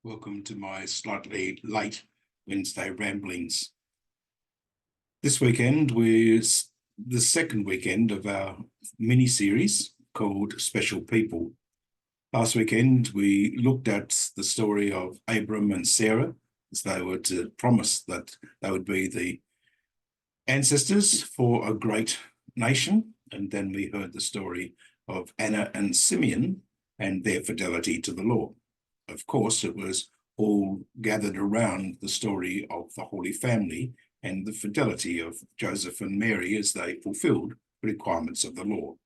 Welcome to my slightly late Wednesday ramblings. This weekend was the second weekend of our mini-series called Special People. Last weekend, we looked at the story of Abram and Sarah as they were to promise that they would be the ancestors for a great nation. And then we heard the story of Anna and Simeon and their fidelity to the law. Of course, it was all gathered around the story of the Holy Family and the fidelity of Joseph and Mary as they fulfilled the requirements of the law.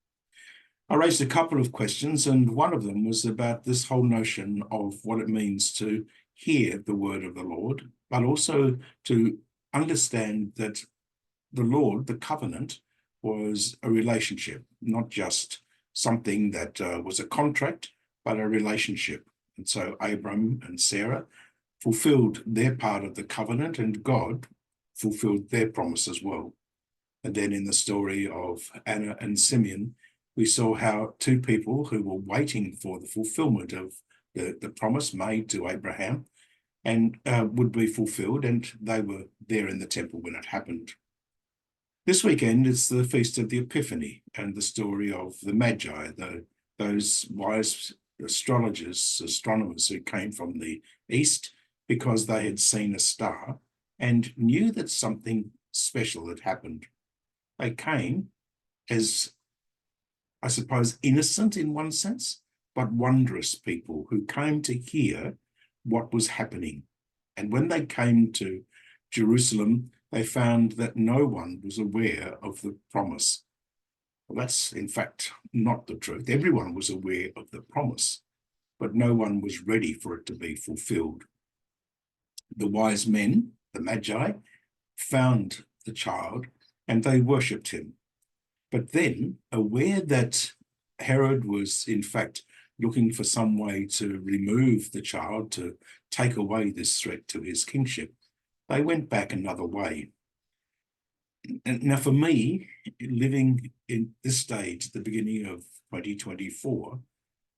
I raised a couple of questions, and one of them was about this whole notion of what it means to hear the word of the Lord, but also to understand that the Lord, the covenant, was a relationship, not just something that was a contract, but a relationship. And so Abram and Sarah fulfilled their part of the covenant, and God fulfilled their promise as well. And then in the story of Anna and Simeon, we saw how two people who were waiting for the fulfillment of the promise made to Abraham and would be fulfilled, and they were there in the temple when it happened. This weekend is the Feast of the Epiphany and the story of the Magi, those wise astronomers who came from the east because they had seen a star and knew that something special had happened. They came as, I suppose, innocent in one sense, but wondrous people who came to hear what was happening. And when they came to Jerusalem, they found that no one was aware of the promise. Well, that's in fact not the truth. Everyone was aware of the promise, but no one was ready for it to be fulfilled. The wise men, the Magi, found the child and they worshipped him. But then, aware that Herod was in fact looking for some way to remove the child, to take away this threat to his kingship, they went back another way. And now for me, living in this stage, at the beginning of 2024,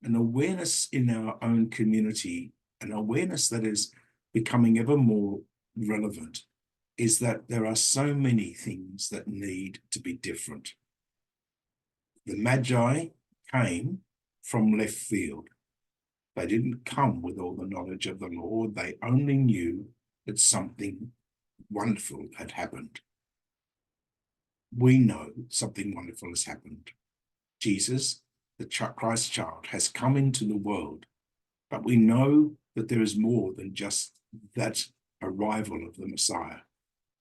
an awareness in our own community, an awareness that is becoming ever more relevant, is that there are so many things that need to be different. The Magi came from left field. They didn't come with all the knowledge of the law. They only knew that something wonderful had happened. We know something wonderful has happened. Jesus, the Christ child, has come into the world, but we know that there is more than just that arrival of the Messiah.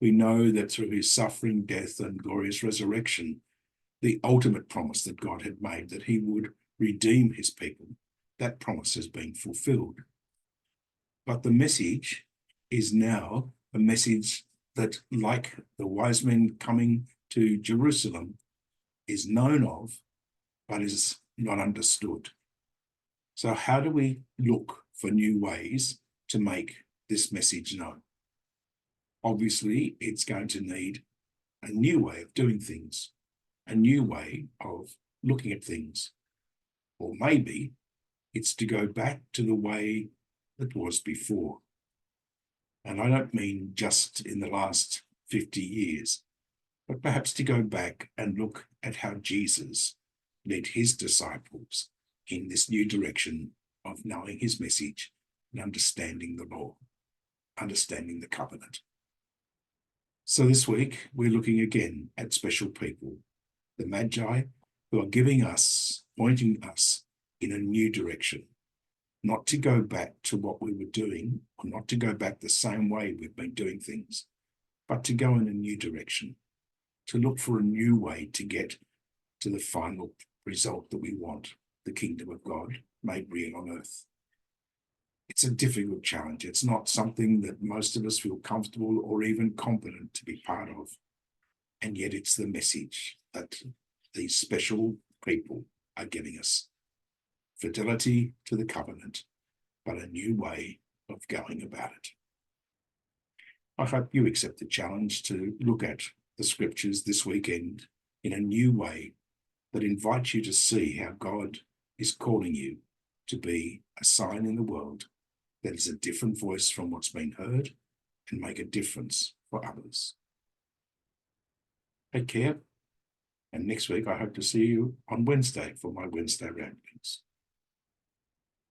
We know that through his suffering, death, and glorious resurrection, the ultimate promise that God had made, that he would redeem his people, that promise has been fulfilled. But the message is now a message that, like the wise men coming to Jerusalem, is known of, but is not understood. So how do we look for new ways to make this message known? Obviously, it's going to need a new way of doing things, a new way of looking at things. Or maybe it's to go back to the way that was before. And I don't mean just in the last 50 years, but perhaps to go back and look at how Jesus led his disciples in this new direction of knowing his message and understanding the law, understanding the covenant. So this week, we're looking again at special people, the Magi, who are pointing us in a new direction, not to go back to what we were doing, or not to go back the same way we've been doing things, but to go in a new direction, to look for a new way to get to the final result that we want, the kingdom of God made real on earth. It's a difficult challenge. It's not something that most of us feel comfortable or even competent to be part of. And yet it's the message that these special people are giving us. Fidelity to the covenant, but a new way of going about it. I hope you accept the challenge to look at the scriptures this weekend in a new way that invites you to see how God is calling you to be a sign in the world that is a different voice from what's been heard and make a difference for others. Take care. And next week, I hope to see you on Wednesday for my Wednesday ramblings.